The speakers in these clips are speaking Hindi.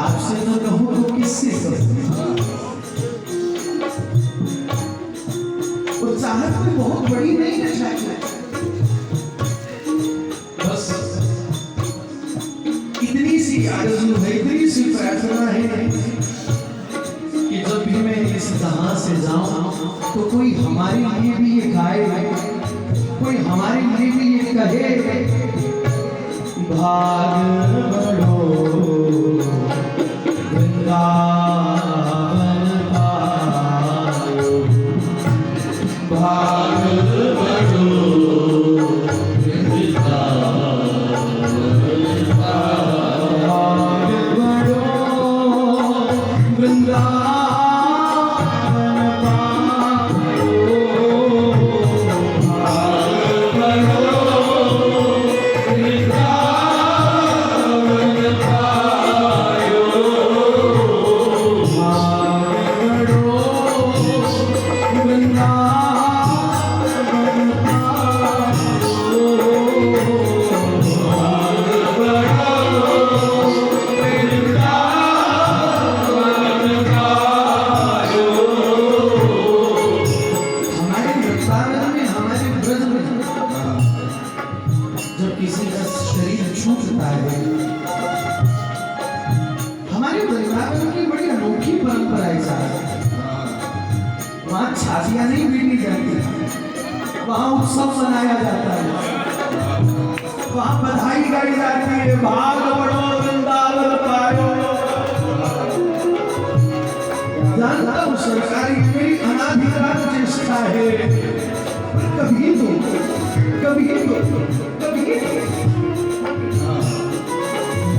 आपसे न कहूं तो किससे कहूं? और चाहत में बहुत बड़ी नहीं है शायद, बस इतनी सी आरज़ू है, इतनी सी प्रार्थना है कि जब भी मैं इस जहां से जाऊं तो कोई हमारे लिए भी ये गाए, कोई हमारे लिए भी ये कहे, भाग बढ़ो वृंदावन पायो, भाग बढ़ो वृंदावन पायो, भाग बढ़ो वृंदावन छातियां नहीं पीटी जाती, वहां उत्सव मनाया जाता है, वहां बधाई गाई जाती है, भाग बढ़ो वृंदावन पायो। जानता हूं सरकारी मेरी अनाधिकार चेष्टा है, कभी तो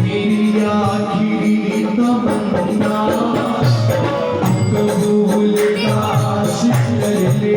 मेरी आखिरी तमन्ना कबूल काश कर ले,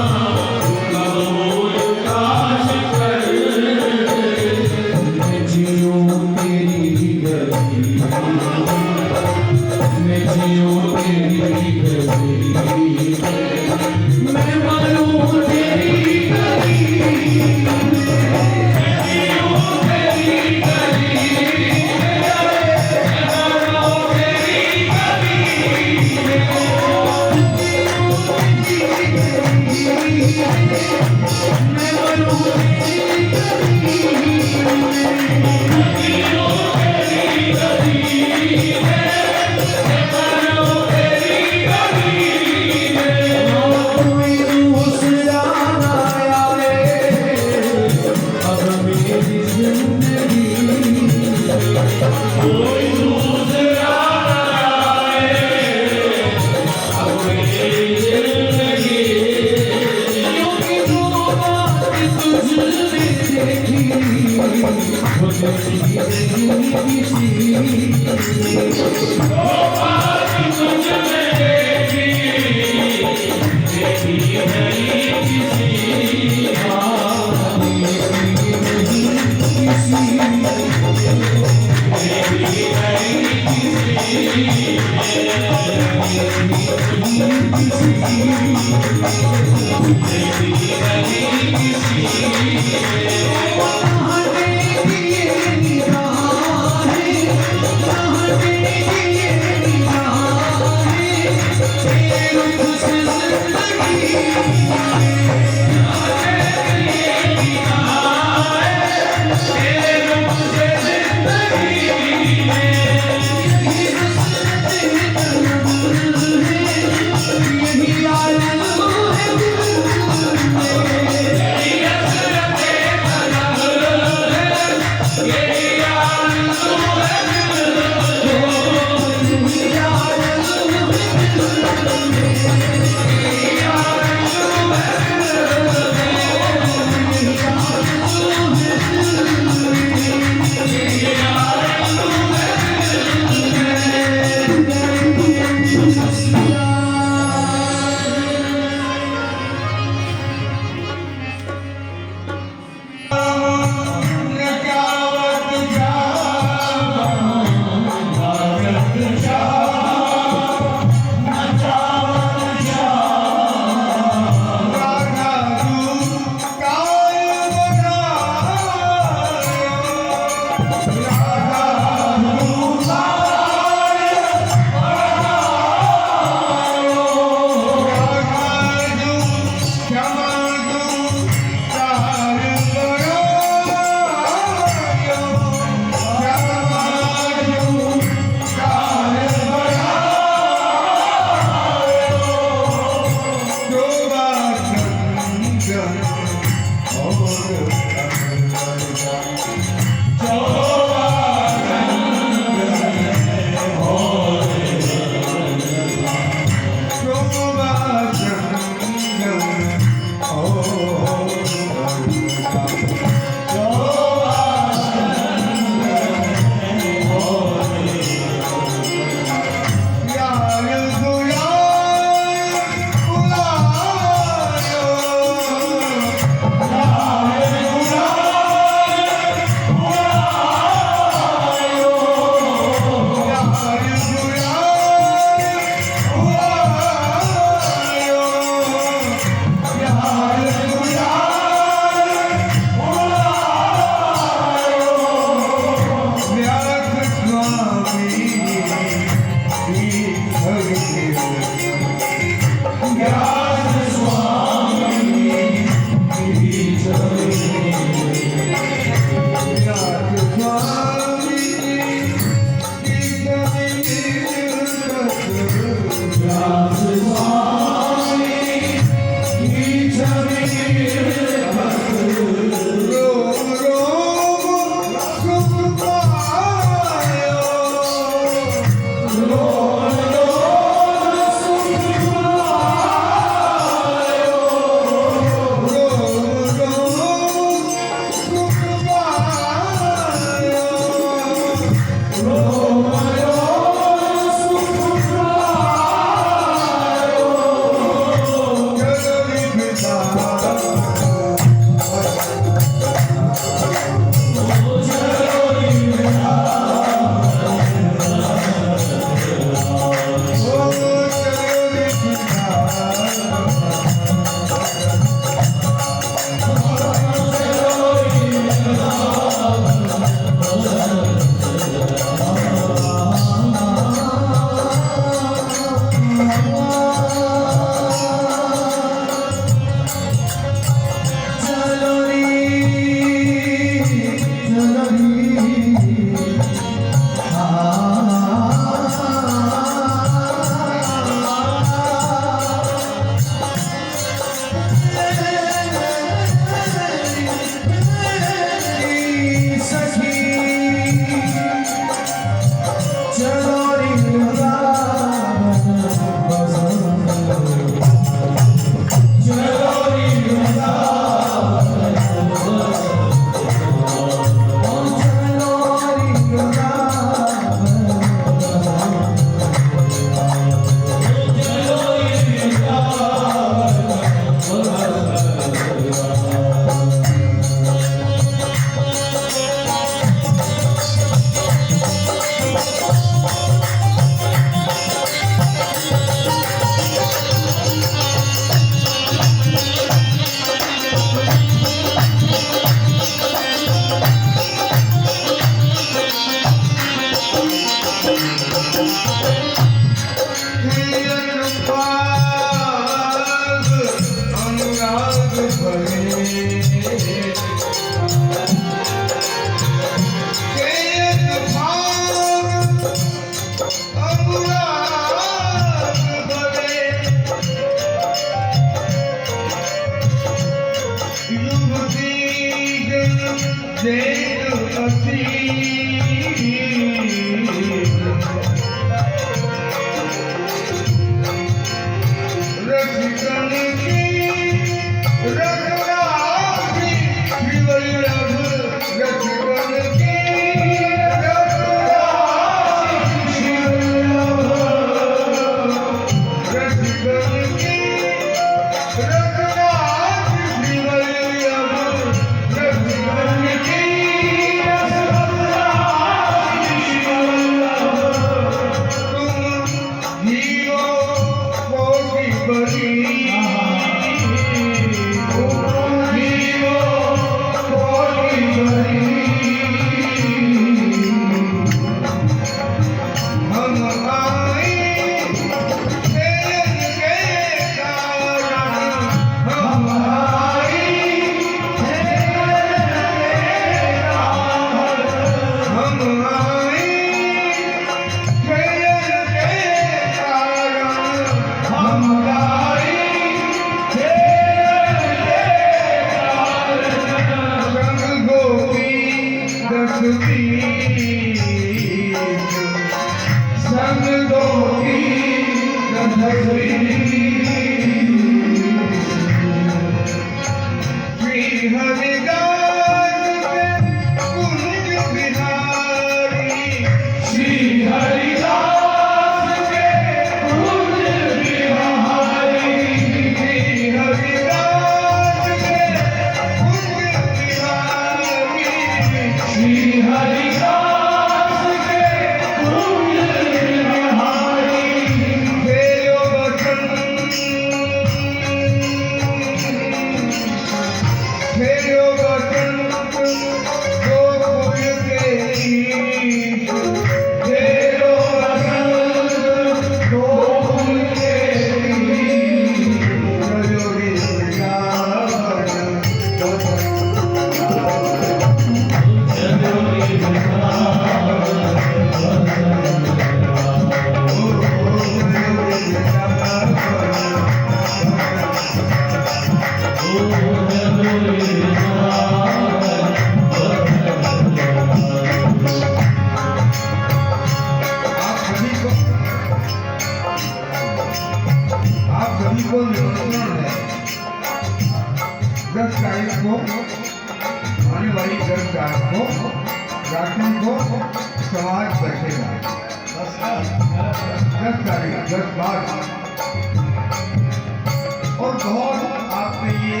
और बहुत आपके लिए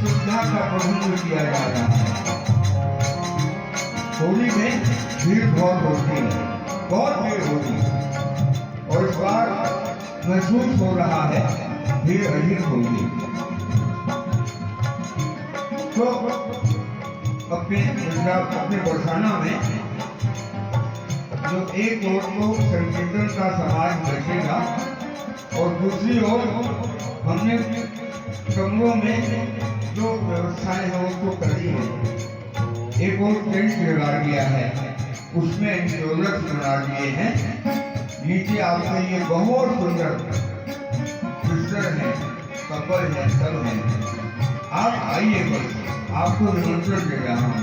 सुविधा का प्रबंध किया जा रहा है। होली में भीड़ बहुत होती है, बहुत भीड़ होती है और इस बार महसूस हो रहा है भीड़ अधिक होगी। तो अपने बरसाना में जो एक ओर तो संकीर्तन का समाज बैठेगा और दूसरी ओर हमने कमरों में जो व्यवस्थाएं हैं उसको करी है। एक और टेंट लगा दिया है, उसमें इंश्योरेंस बना दिए हैं। नीचे आपसे ये बहुत सुंदर सिस्टर है, कपल है, सब है। आप आइए, बस आपको निमंत्रण दे रहा हूँ।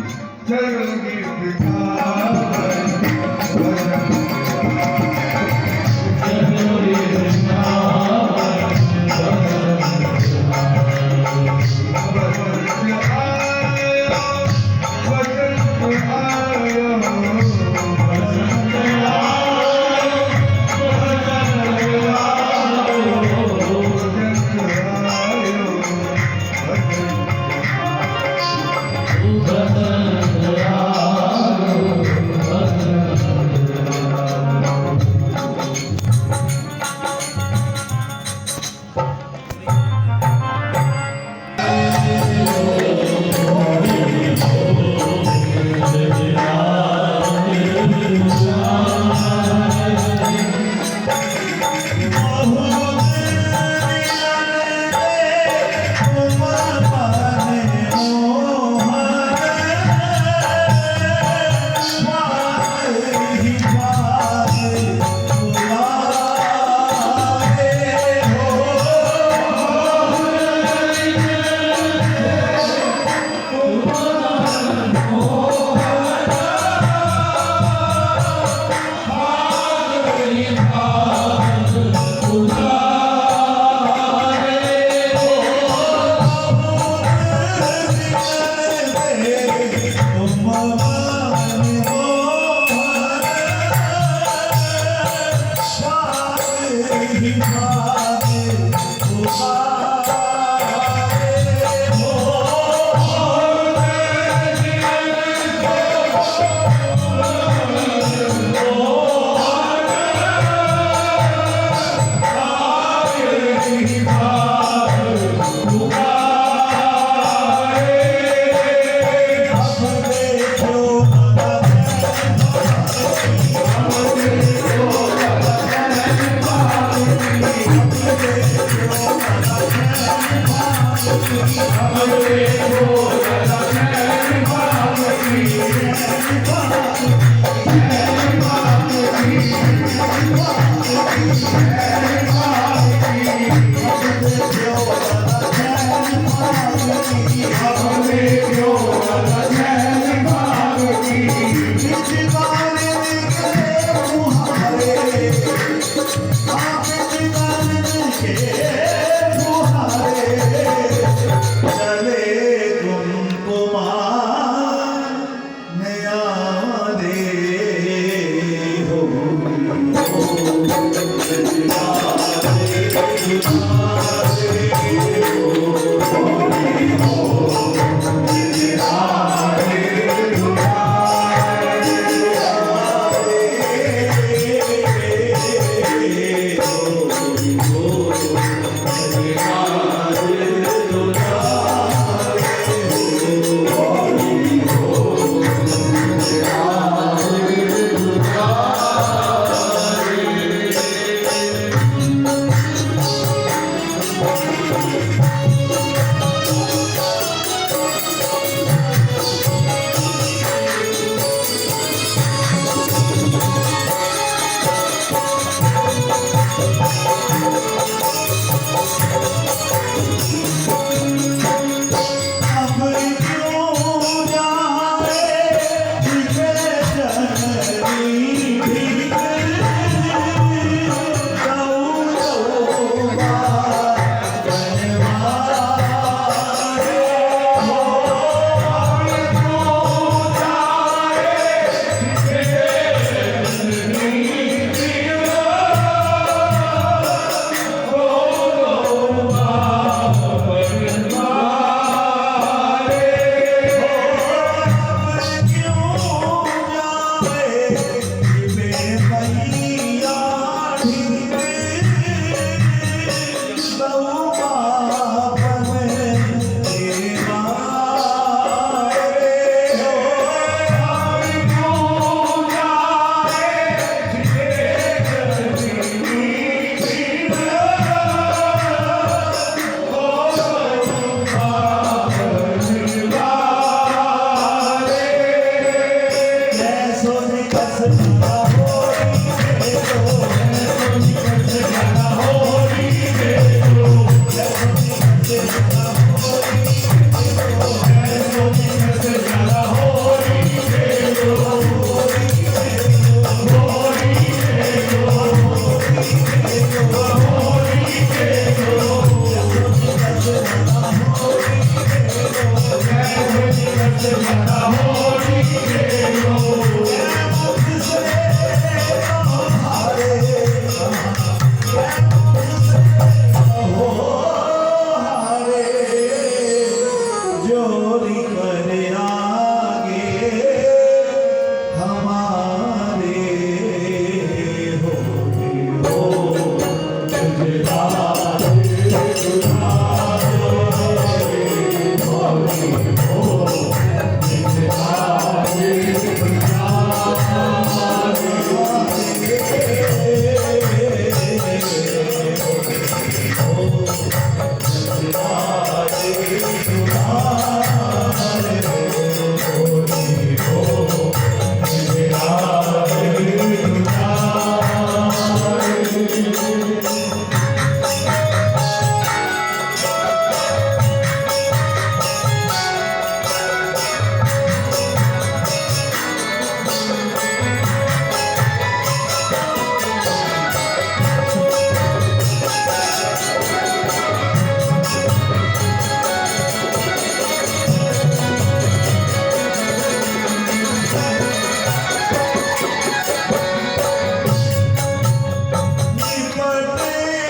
निपटे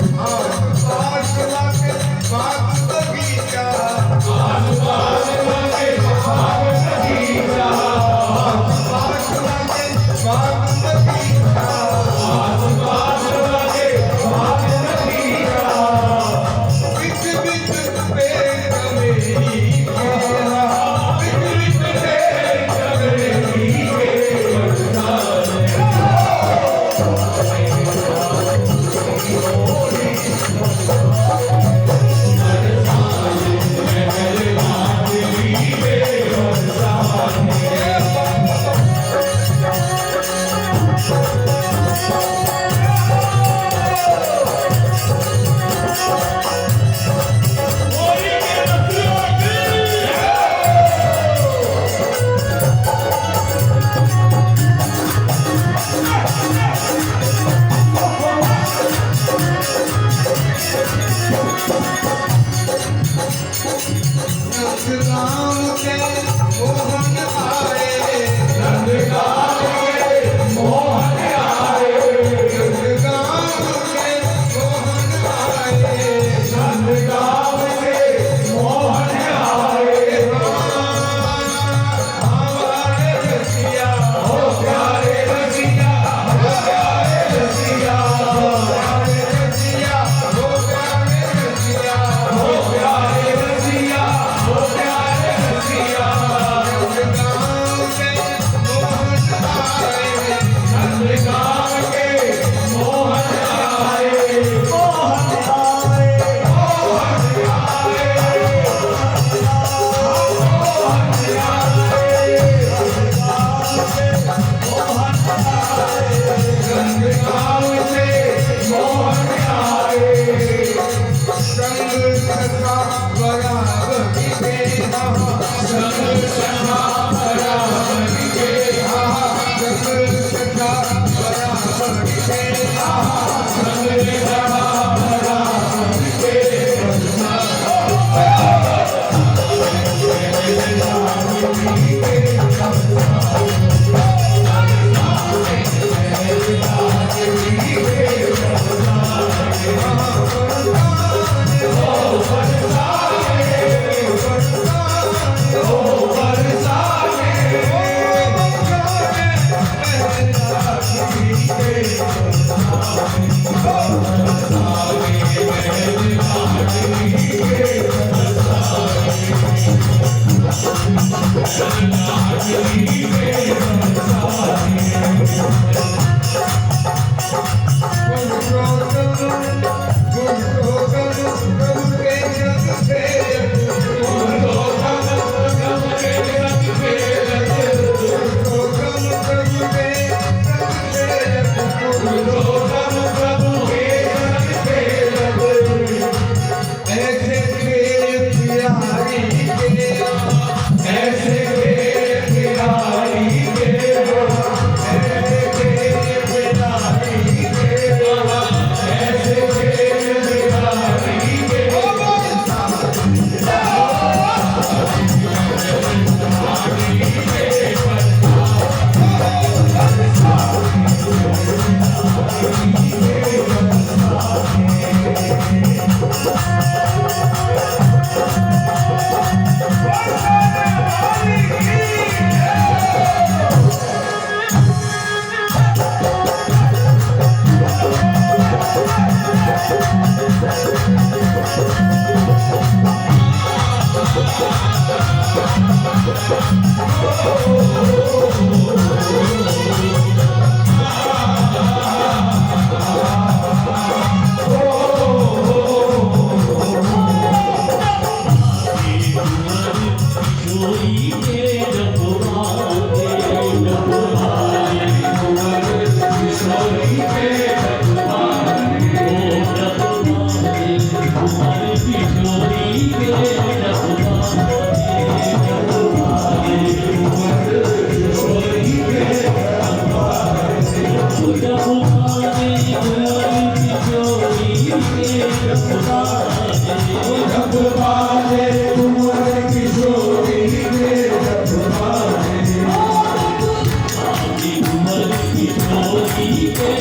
आकाश लाके बात लगी जब बाजे उमर किशोरी के जब बाजे उमर किशोरी के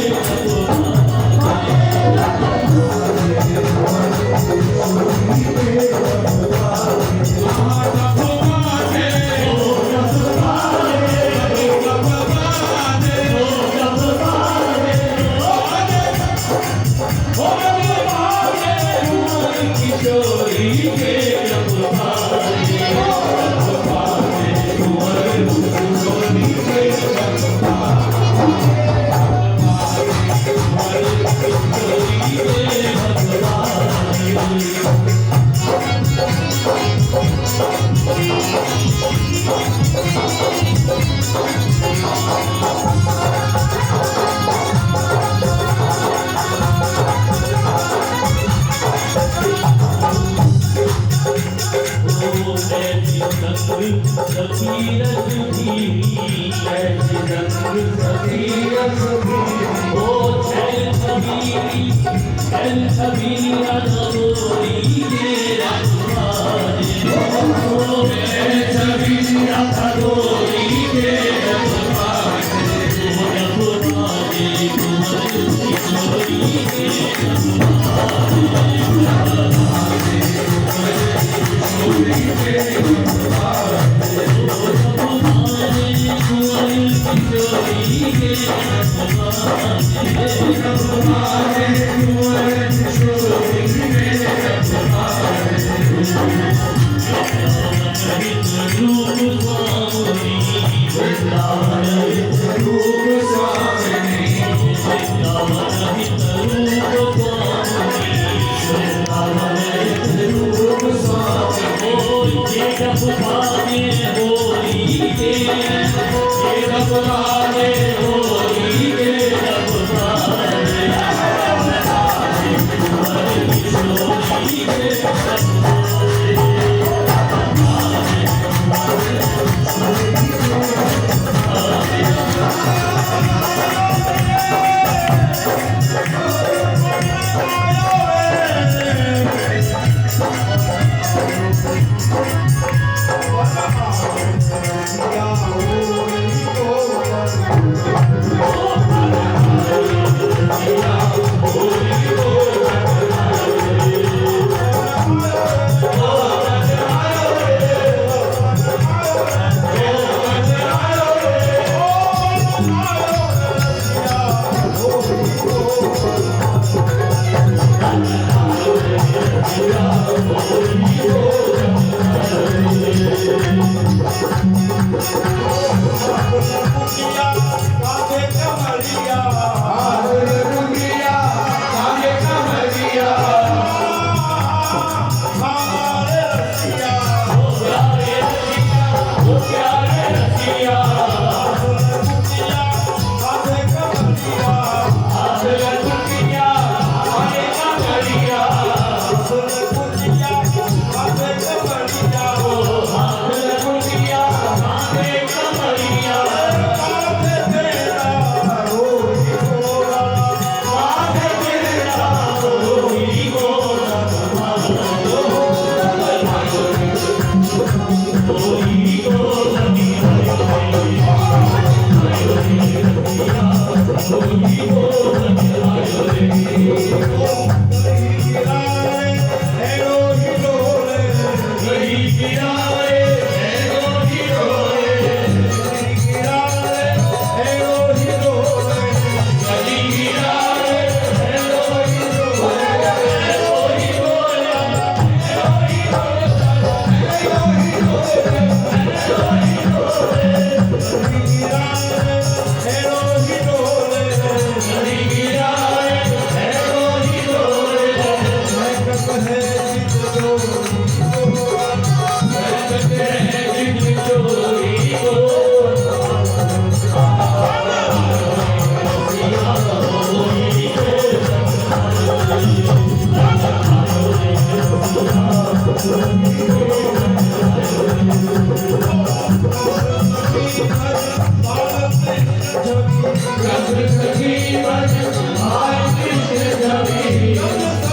Jai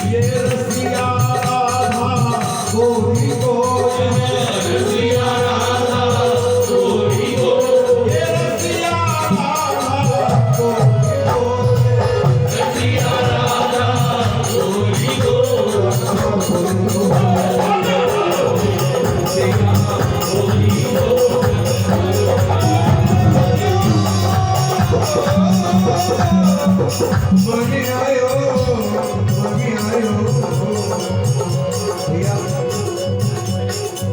ये रसिया राधा गोरी को ये रसिया राधा गोरी को ये रसिया राधा गोरी को रसिया राधा गोरी को बगी आयो भैया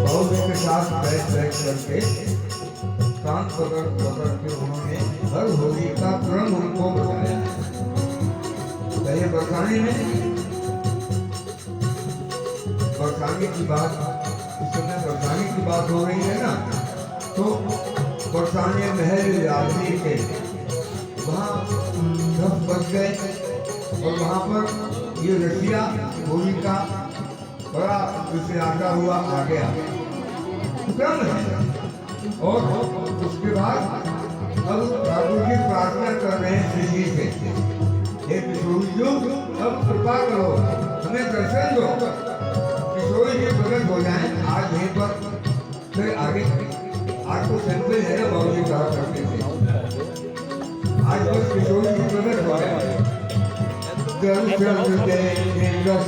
बहुत के साथ बैठ करके शांत पकड़ के उन्होंने हर होली का क्रम उनको बताया। पहले बरसाने में बरसाने की बात, इस समय बरसाने की बात हो रही है ना, तो बरसाने महल आदमी के वहाँ सब बच गए और वहाँ पर ये रसिया होली का बड़ा जिसे आता हुआ आ गया क्रम है। और उसके बाद अब ठाकुर जी प्रार्थना कर रहे हैं श्री जी से, हे किशोरी जी अब कृपा करो हमें दर्शन दो, किशोरी जी प्रकट हो जाए आज यहीं पर, फिर आगे आज तो सैंपल है ना बाबू जी कहा करते थे, आज बस किशोरी जी प्रकट हो गए। दर्शन दे रस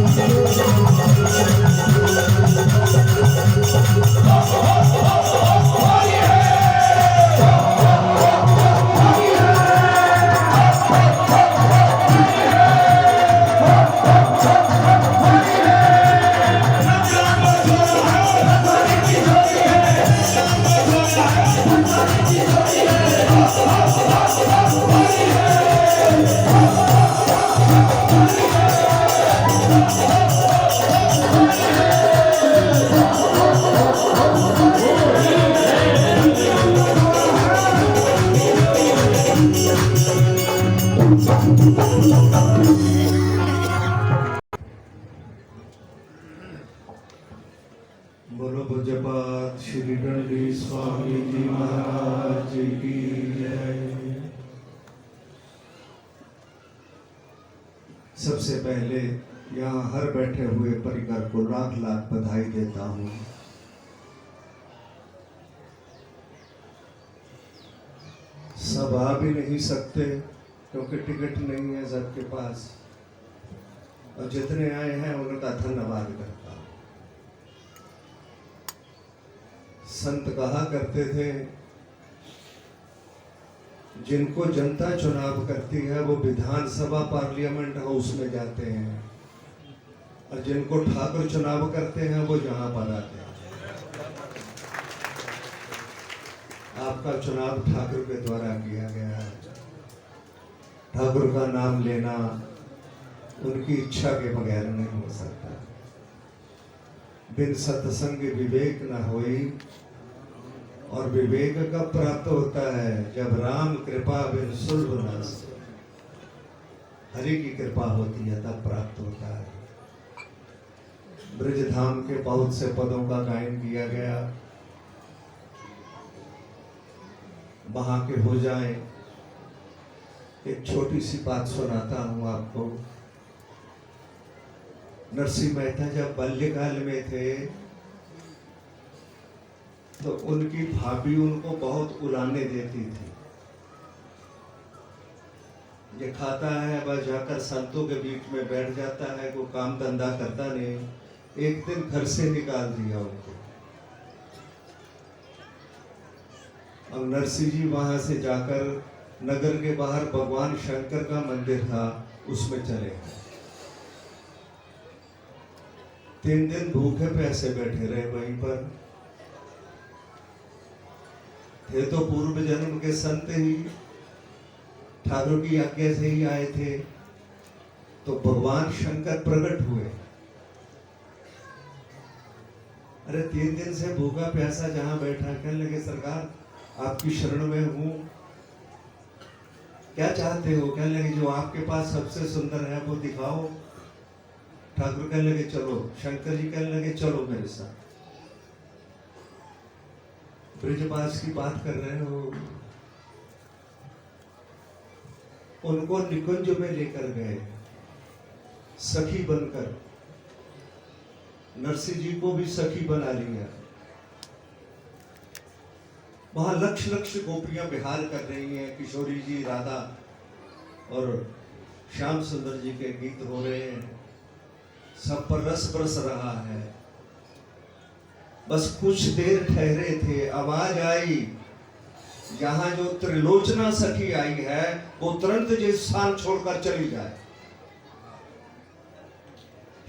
Thank you. बोलो पूज्यपाद श्री गणेश स्वामी जी महाराज की जय। सबसे पहले यहाँ हर बैठे हुए परिवार को लाख लाख बधाई देता हूँ। सब आ भी नहीं सकते क्योंकि टिकट नहीं है सबके पास, और जितने आए हैं उनका धन्यवाद करता हूँ। संत कहा करते थे, जिनको जनता चुनाव करती है वो विधानसभा पार्लियामेंट हाउस में जाते हैं, और जिनको ठाकुर चुनाव करते हैं वो यहाँ पर आते हैं। आपका चुनाव ठाकुर के द्वारा किया गया है। ठाकुर का नाम लेना उनकी इच्छा के बगैर नहीं हो सकता। बिन सत्संग विवेक न होई, और विवेक कब प्राप्त होता है? जब राम कृपा बिन सुलभ न सोई। हरि की कृपा होती है तब प्राप्त होता है। ब्रज धाम के बहुत से पदों का गायन किया गया, वहां के हो जाए। एक छोटी सी बात सुनाता हूं आपको। नरसिंह मेहता जब बाल्यकाल में थे तो उनकी भाभी उनको बहुत उलाने देती थी। ये खाता है बस जाकर संतों के बीच में बैठ जाता है, कोई काम धंधा करता नहीं। एक दिन घर से निकाल दिया उनको। अब नरसिंह जी वहां से जाकर नगर के बाहर भगवान शंकर का मंदिर था, उसमें चले गए। 3 दिन भूखे प्यासे बैठे रहे वहीं पर। थे तो पूर्व जन्म के संत ही, ठाकुर की आज्ञा से ही आए थे। तो भगवान शंकर प्रकट हुए। अरे 3 दिन से भूखा प्यासा जहां बैठा, कहने लगे सरकार आपकी शरण में हूं, क्या चाहते हो? कहने लगे जो आपके पास सबसे सुंदर है वो दिखाओ। ठाकुर कहने लगे चलो। शंकर जी कहने लगे चलो मेरे साथ। ब्रजवास की बात कर रहे हो। उनको निकुंज में लेकर गए सखी बनकर। नरसिंह जी को भी सखी बना लिया। वहां लक्ष लक्ष गोपियां विहार कर रही हैं। किशोरी जी, राधा और श्याम सुंदर जी के गीत हो रहे हैं। सब पर रस बरस रहा है। बस कुछ देर ठहरे थे, आवाज आई, यहां जो त्रिलोचना सखी आई है वो तुरंत जिस स्थान छोड़कर चली जाए।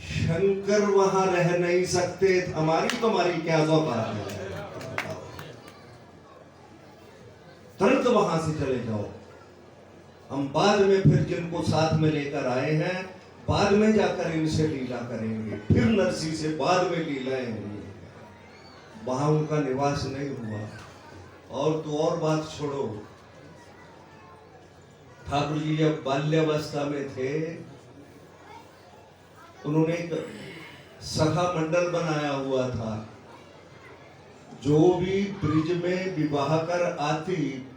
शंकर वहां रह नहीं सकते, हमारी तुम्हारी क्या औकात है? तुरंत वहां से चले जाओ। हम बाद में फिर जिनको साथ में लेकर आए हैं, बाद में जाकर इनसे लीला करेंगे। फिर नरसिंह से बाद में लीलाएं होंगी। वहां उनका निवास नहीं हुआ। और तो और बात छोड़ो, ठाकुर जी जब बाल्यावस्था में थे, उन्होंने एक सखा मंडल बनाया हुआ था। जो भी ब्रिज में विवाह कर आती,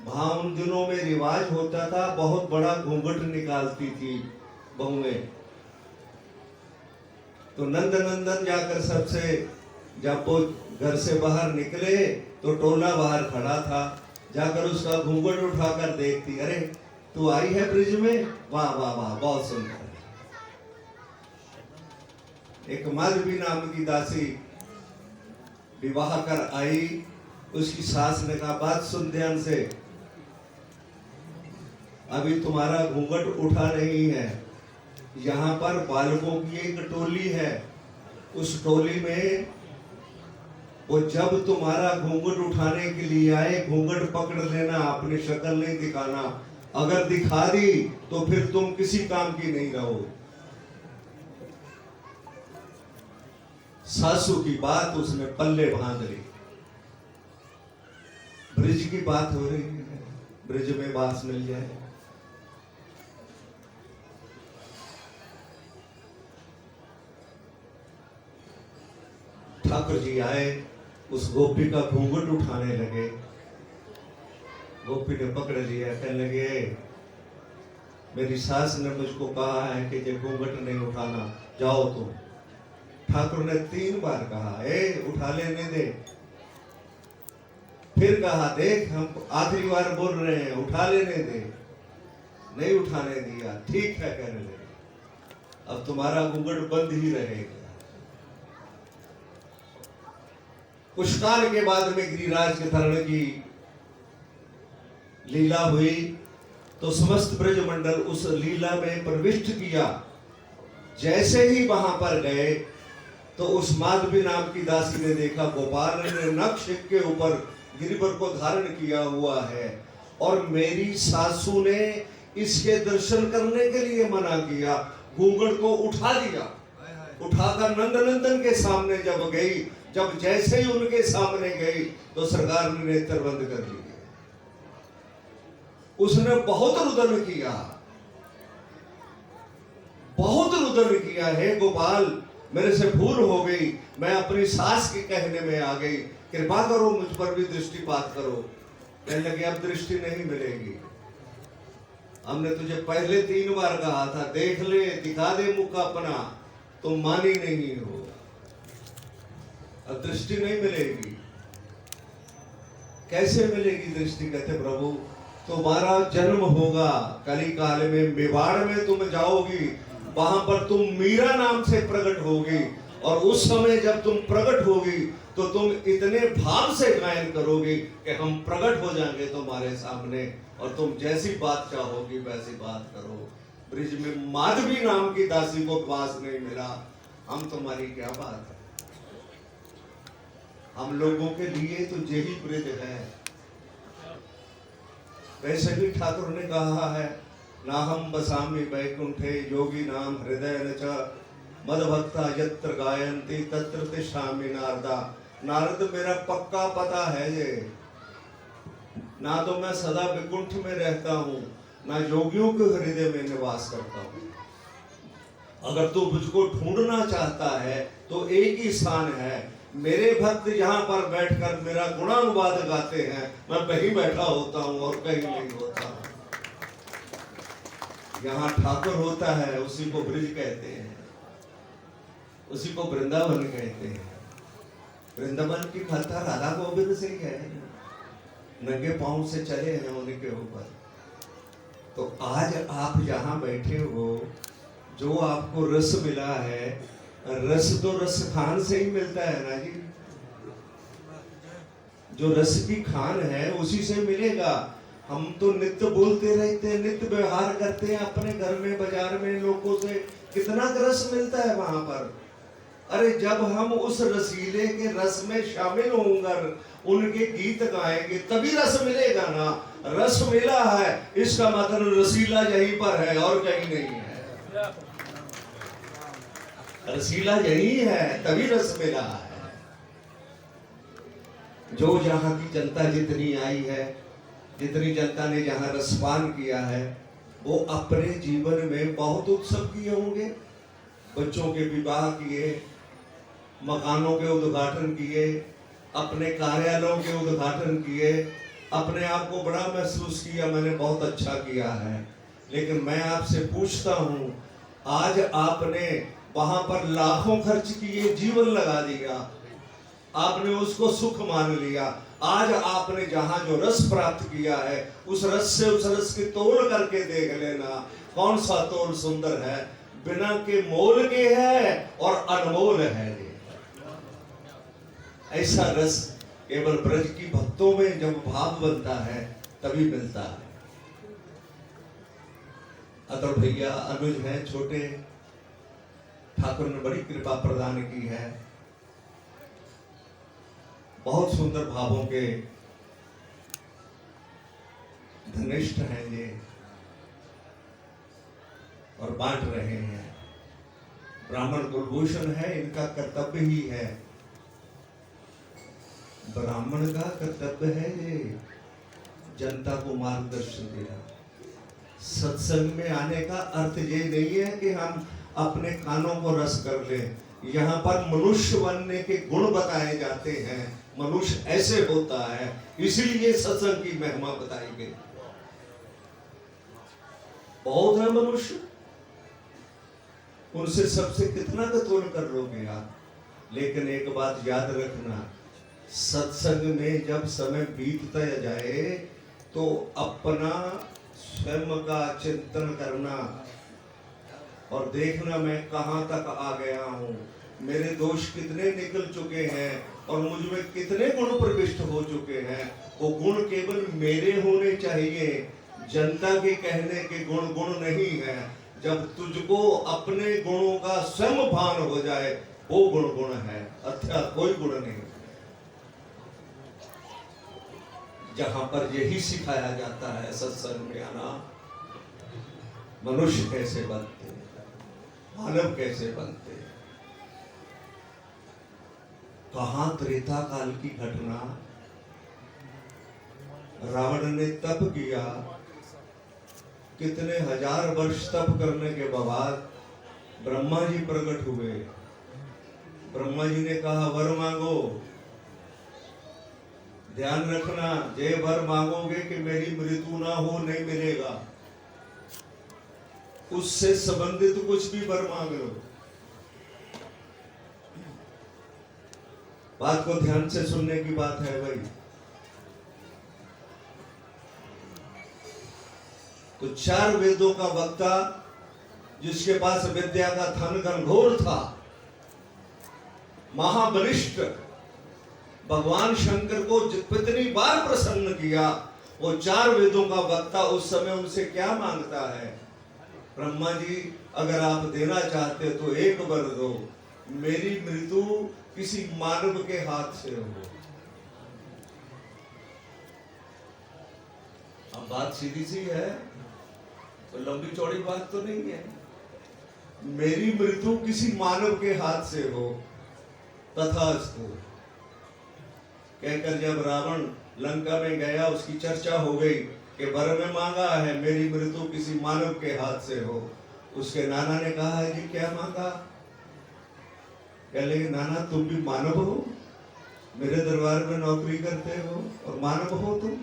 वहां उन दिनों में रिवाज होता था, बहुत बड़ा घूंघट निकालती थी बहुएं। तो नंद नंदन जाकर सबसे, जब वो घर से बाहर निकले तो टोला बाहर खड़ा था, जाकर उसका घूंघट उठाकर देखती, अरे तू आई है ब्रिज में, वाह वाह वाह बहुत सुंदर। एक माधवी नाम की दासी विवाह कर आई। उसकी सास ने कहा बात सुन ध्यान से, अभी तुम्हारा घूंघट उठा नहीं है, यहाँ पर बालकों की एक टोली है। उस टोली में वो जब तुम्हारा घूंघट उठाने के लिए आए, घूंघट पकड़ लेना, अपनी शक्ल नहीं दिखाना। अगर दिखा दी तो फिर तुम किसी काम की नहीं रहो। सासू की बात उसने पल्ले बांध ली। ब्रिज की बात हो रही है, ब्रज में वास मिल जाए। ठाकुर जी आए, उस गोपी का घूंघट उठाने लगे। गोपी ने पकड़ लिया, कहने लगे मेरी सास ने मुझको कहा है कि ये घूंघट नहीं उठाना, जाओ तुम। ठाकुर ने 3 बार कहा, उठा लेने दे। फिर कहा, देख हम आखिरी बार बोल रहे हैं, उठा लेने दे। नहीं उठाने दिया। ठीक है कहने लगे, अब तुम्हारा घूंघट बंद ही रहेगा। कुछ काल के बाद में गिरिराज के धरण की लीला हुई तो समस्त ब्रजमंडल उस लीला में प्रविष्ट किया। जैसे ही वहां पर गए तो उस माधवी नाम की दासी ने देखा गोपाल ने नक्श के ऊपर गिरिवर को धारण किया हुआ है और मेरी सासू ने इसके दर्शन करने के लिए मना किया, घूंघट को उठा दिया। उठाकर नंदनंदन के सामने जब गई, जब जैसे ही उनके सामने गई तो सरकार ने नेत्र बंद कर लिए। उसने बहुत रुदन किया, बहुत रुदन किया, है गोपाल मेरे से भूल हो गई, मैं अपनी सास के कहने में आ गई, कृपा करो मुझ पर भी दृष्टिपात करो। कहने लगे अब दृष्टि नहीं मिलेगी, हमने तुझे पहले 3 बार कहा था, देख ले, दिखा दे मुख अपना, तुम मानी नहीं हो, अब दृष्टि नहीं मिलेगी। कैसे मिलेगी दृष्टि? कहते प्रभु तुम्हारा जन्म होगा कली काल में, मेवाड़ में तुम जाओगी, वहां पर तुम मीरा नाम से प्रकट होगी और उस समय जब तुम प्रकट होगी तो तुम इतने भाव से गायन करोगी कि हम प्रकट हो जाएंगे तुम्हारे सामने और तुम जैसी बात चाहोगी वैसी बात करो। ब्रिज में माधवी नाम की दासी को वास नहीं मिला, हम तुम्हारी क्या बात है। हम लोगों के लिए तो यही ब्रिज है। वैसे भी ठाकुर ने कहा है, ना हम बसामी वैकुंठे योगी नाम हृदय न च मदभक्ता यत्र गायन्ति तत्र तिष्ठामि नारदा। नारद मेरा पक्का पता है ये, ना तो मैं सदा विकुंठ में रहता हूँ, ना योगियों के हृदय में निवास करता हूँ। अगर तू मुझको ढूंढना चाहता है तो एक ही स्थान है, मेरे भक्त जहां पर बैठकर मेरा गुणानुवाद गाते हैं, मैं वहीं बैठा होता हूं और कहीं नहीं होता। यहाँ ठाकुर होता है उसी को ब्रिज कहते हैं, उसी को वृंदावन कहते हैं। वृंदावन की कथा राधा गोविंद से ही है, नंगे पांव से चले हैं उनके ऊपर। तो आज आप जहां बैठे हो, जो आपको रस मिला है, रस तो रस खान से ही मिलता है ना जी, जो रस की खान है उसी से मिलेगा। हम तो नित्य बोलते रहते हैं, नित्य व्यवहार करते हैं अपने घर में, बाजार में लोगों से, कितना रस मिलता है वहां पर। अरे जब हम उस रसीले के रस में शामिल होंगे, उनके गीत गाएंगे तभी रस मिलेगा ना। रस मिला है इसका मतलब रसीला यहीं पर है और कहीं नहीं है। रसीला यही है तभी रस मिला है। जो जहां की जनता जितनी आई है, जितनी जनता ने जहां रसपान किया है, वो अपने जीवन में बहुत उत्सव किए होंगे। बच्चों के विवाह किए, मकानों के उद्घाटन किए, अपने कार्यालयों के उद्घाटन किए, अपने आप को बड़ा महसूस किया, मैंने बहुत अच्छा किया है। लेकिन मैं आपसे पूछता हूं, आज आपने वहां पर लाखों खर्च किए, जीवन लगा दिया, आपने उसको सुख मान लिया। आज आपने जहां जो रस प्राप्त किया है, उस रस से उस रस की तोल करके देख लेना, कौन सा तोल सुंदर है, बिना के मोल के है और अनमोल है। ऐसा रस केवल ब्रज की भक्तों में जब भाव बनता है तभी मिलता है। अतुल भैया अनुज हैं छोटे, ठाकुर ने बड़ी कृपा प्रदान की है, बहुत सुंदर भावों के धनिष्ठ हैं ये और बांट रहे हैं। ब्राह्मण कुलभूषण है, इनका कर्तव्य ही है, ब्राह्मण का कर्तव्य है ये। जनता को मार्गदर्शन देना। सत्संग में आने का अर्थ ये नहीं है कि हम अपने कानों को रस कर लें। यहाँ पर मनुष्य बनने के गुण बताए जाते हैं, मनुष्य ऐसे होता है, इसीलिए सत्संग की महिमा बताई गई। बहुत है मनुष्य, उनसे सबसे कितना का तोल कर लोगे आप। लेकिन एक बात याद रखना, सत्संग में जब समय बीतता जाए तो अपना स्वयं का चिंतन करना और देखना मैं कहां तक आ गया हूं, मेरे दोष कितने निकल चुके हैं और मुझ में कितने गुण प्रविष्ट हो चुके हैं। वो गुण केवल मेरे होने चाहिए, जनता के कहने के गुण गुण नहीं है। जब तुझको अपने गुणों का स्वयं भान हो जाए वो गुण गुण है, अच्छा कोई गुण नहीं। जहां पर यही सिखाया जाता है सत्संग में आना, मनुष्य कैसे बनते, मानव कैसे बनते। कहां त्रेता काल की घटना, रावण ने तप किया, कितने हजार वर्ष तप करने के बाद ब्रह्मा जी प्रकट हुए। ब्रह्मा जी ने कहा वर मांगो, ध्यान रखना जे वर मांगोगे कि मेरी मृत्यु ना हो नहीं मिलेगा, उससे संबंधित कुछ भी वर मांग लो। बात को ध्यान से सुनने की बात है भाई। तो 4 वेदों का वक्ता जिसके पास विद्या का धन घनघोर था, महाबलिष्ठ, भगवान शंकर को कितनी बार प्रसन्न किया, वो 4 वेदों का वक्ता उस समय उनसे क्या मांगता है, ब्रह्मा जी अगर आप देना चाहते तो एक वर दो, मेरी मृत्यु किसी मानव के हाथ से हो। अब बात सीधी सी है, तो लंबी चौड़ी बात तो नहीं है। मेरी मृत्यु किसी मानव के हाथ से हो, तथास्तु कहकर जब रावण लंका में गया, उसकी चर्चा हो गई कि वर में मांगा है मेरी मृत्यु किसी मानव के हाथ से हो। उसके नाना ने कहा है जी क्या मांगा? कह लगे नाना तुम भी मानव हो, मेरे दरबार में नौकरी करते हो और मानव हो तुम।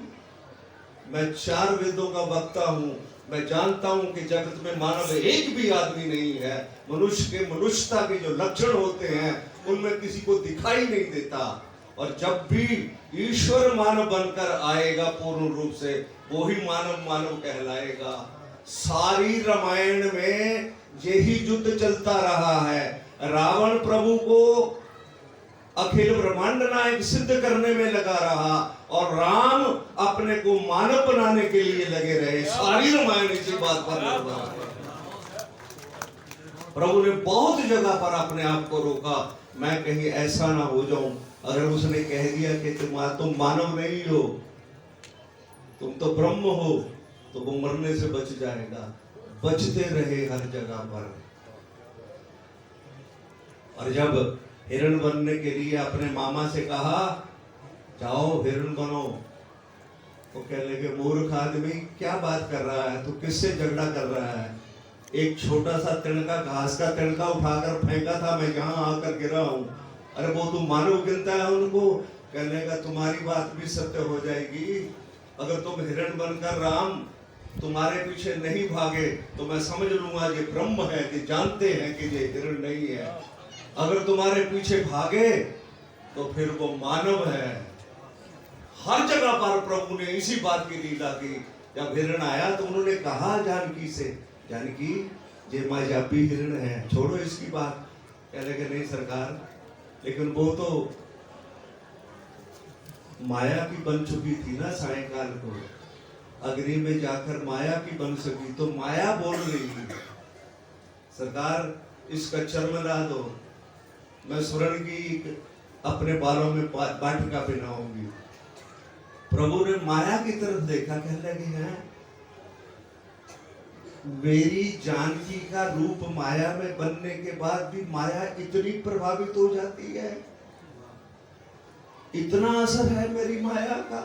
मैं 4 वेदों का वक्ता हूँ, मैं जानता हूं कि जगत में मानव एक भी आदमी नहीं है। मनुष्य के मनुष्यता के जो लक्षण होते हैं उनमें किसी को दिखाई नहीं देता। और जब भी ईश्वर मानव बनकर आएगा पूर्ण रूप से, वो ही मानव मानव कहलाएगा। सारी रामायण में यही युद्ध चलता रहा है। रावण प्रभु को अखिल ब्रह्मांड नायक सिद्ध करने में लगा रहा और राम अपने को मानव बनाने के लिए लगे रहे। सारी रामायण इसी बात पर निर्भर है। प्रभु ने बहुत जगह पर अपने आप को रोका, मैं कहीं ऐसा ना हो जाऊं। अगर उसने कह दिया कि तुम मानव नहीं हो, तुम तो ब्रह्म हो, तो वो मरने से बच जाएगा। बचते रहे हर जगह पर। और जब हिरण बनने के लिए अपने मामा से कहा जाओ हिरण बनो, तो कह लगे मूर्ख आदमी क्या बात कर रहा है, तू किससे झगड़ा कर रहा है? एक छोटा सा तिनका, घास का तिनका उठाकर फेंका था, मैं यहाँ आकर गिरा हूँ। अरे वो तुम मानव गिनता है उनको? कहने का तुम्हारी बात भी सत्य हो जाएगी। अगर तुम हिरण बनकर राम तुम्हारे पीछे नहीं भागे तो मैं समझ लूंगा ये ब्रह्म है, कि जानते हैं कि ये हिरण नहीं है। अगर तुम्हारे पीछे भागे तो फिर वो मानव है। हर जगह पर प्रभु ने इसी बात की लीला की। जब हिरण आया तो उन्होंने कहा जानकी से, जानकी ये मायावी हिरण है, छोड़ो इसकी बात। कहने के नहीं सरकार, लेकिन वो तो माया की बन चुकी थी ना, सायंकाल को अग्नि में जाकर माया की बन सकी, तो माया बोल रही है सरकार इसका चर्म ला दो, मैं स्वर्ण की अपने बालों में वाटिका पहनाऊंगी। प्रभु ने माया की तरफ देखा, कहने लगे हैं मेरी जानकी का रूप माया में बनने के बाद भी माया इतनी प्रभावित हो जाती है, इतना असर है मेरी माया का।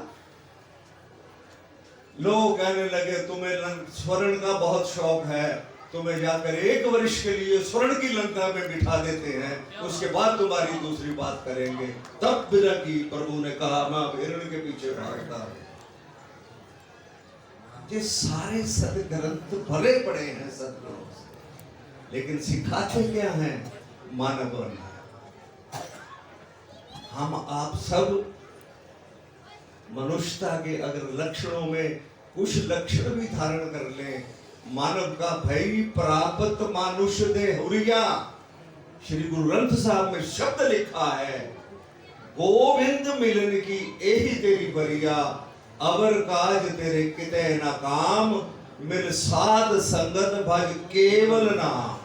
लोग कहने लगे तुम्हें स्वर्ण का बहुत शौक है, तुम्हें जाकर 1 वर्ष के लिए स्वर्ण की लंका में बिठा देते हैं, उसके बाद तुम्हारी दूसरी बात करेंगे। तब बिरंगी प्रभु ने कहा मैं अब हिरण के पीछे भागता हूं। ये सारे सदग्रंथ भरे पड़े हैं सदगुरुओं से, लेकिन सिखाते क्या हैं? मानव बनना। हम आप सब मनुष्यता के अगर लक्षणों में कुछ लक्षण भी धारण कर लें, मानव का भई प्राप्त मानुष दे हुरिया, श्री गुरु ग्रंथ साहब में शब्द लिखा है, गोविंद मिलन की यही तेरी बरिया, अवर काज तेरे किते न काम, मिल साध संगत भज केवल नाम।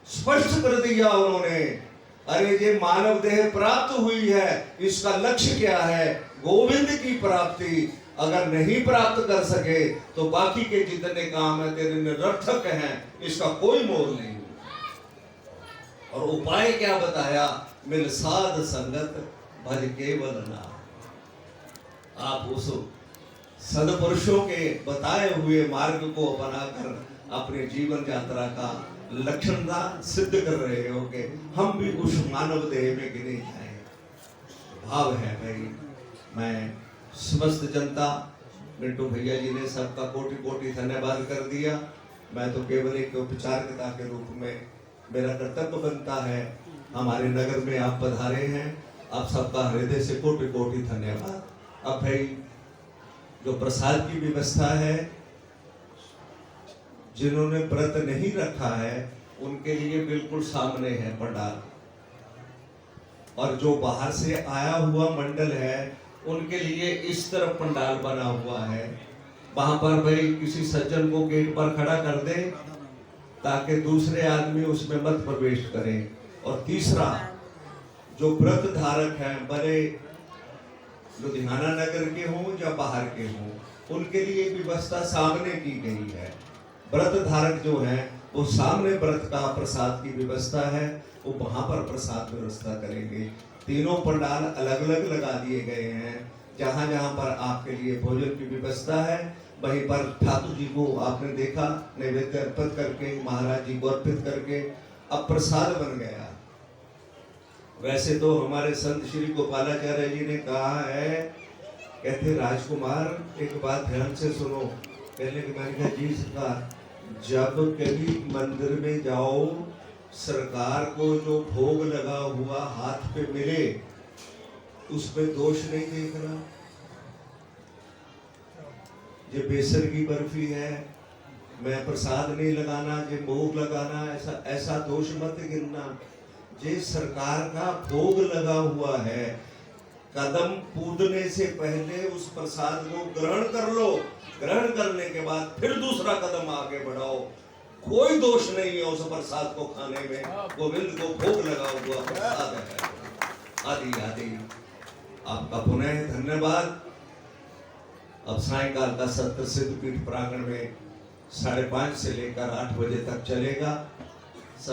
स्पष्ट कर दिया उन्होंने। अरे ये मानव देह प्राप्त हुई है, इसका लक्ष्य क्या है? गोविंद की प्राप्ति। अगर नहीं प्राप्त कर सके तो बाकी के जितने काम है तेरे निरर्थक हैं, इसका कोई मोल नहीं। और उपाय क्या बताया? मिल साध संगत भज केवल नाम। आप उस सदपुरुषों के बताए हुए मार्ग को अपनाकर अपने जीवन यात्रा का लक्षणता सिद्ध कर रहे होगे। हम भी उस मानव देह में गिने जाए। भाव है भाई, मैं समस्त जनता, मिंटू भैया जी ने सबका कोटि कोटि धन्यवाद कर दिया। मैं तो केवल एक उपचारकता के रूप में मेरा कर्तव्य बनता है। हमारे नगर में आप पधारे हैं, आप सबका हृदय से कोटि कोटि धन्यवाद। अब भाई जो प्रसाद की व्यवस्था है, जिन्होंने व्रत नहीं रखा है उनके लिए बिल्कुल सामने है पंडाल, और जो बाहर से आया हुआ मंडल है उनके लिए इस तरफ पंडाल बना हुआ है। वहां पर भाई किसी सज्जन को गेट पर खड़ा कर दे ताकि दूसरे आदमी उसमें मत प्रवेश करें। और तीसरा, जो व्रत धारक हैं, भले लुधियाना नगर के हों या बाहर के हों, उनके लिए व्यवस्था सामने की गई है। व्रत धारक जो है वो सामने व्रत का प्रसाद की व्यवस्था है, वो वहां पर प्रसाद व्यवस्था करेंगे। तीनों पंडाल अलग अलग लगा दिए गए हैं। जहां जहां पर आपके लिए भोजन की व्यवस्था है, वहीं पर ठाकुर जी को आपने देखा नैवेद्य अर्पित करके, महाराज जी को अर्पित करके अब प्रसाद बन गया। वैसे तो हमारे संत श्री गोपालाचार्य जी ने कहा है, कहते राजकुमार एक बात ध्यान से सुनो। पहले कि मैंने कहा जी सरकार, जब कभी मंदिर में जाओ, सरकार को जो भोग लगा हुआ हाथ पे मिले उसमें दोष नहीं देखना। ये बेसन की बर्फी है, मैं प्रसाद नहीं लगाना, ये भोग लगाना, ऐसा दोष मत गिनना। ये सरकार का भोग लगा हुआ है, कदम कूदने से पहले उस प्रसाद को ग्रहण कर लो। ग्रहण करने के बाद फिर दूसरा कदम आगे बढ़ाओ। कोई दोष नहीं है उस प्रसाद को खाने में। गोविंद को भोग लगा हुआ प्रसाद है। आदि आदि आपका पुनः धन्यवाद। अब सायंकाल का सत्र सिद्ध पीठ प्रांगण में 5:30 से लेकर 8 बजे तक चलेगा।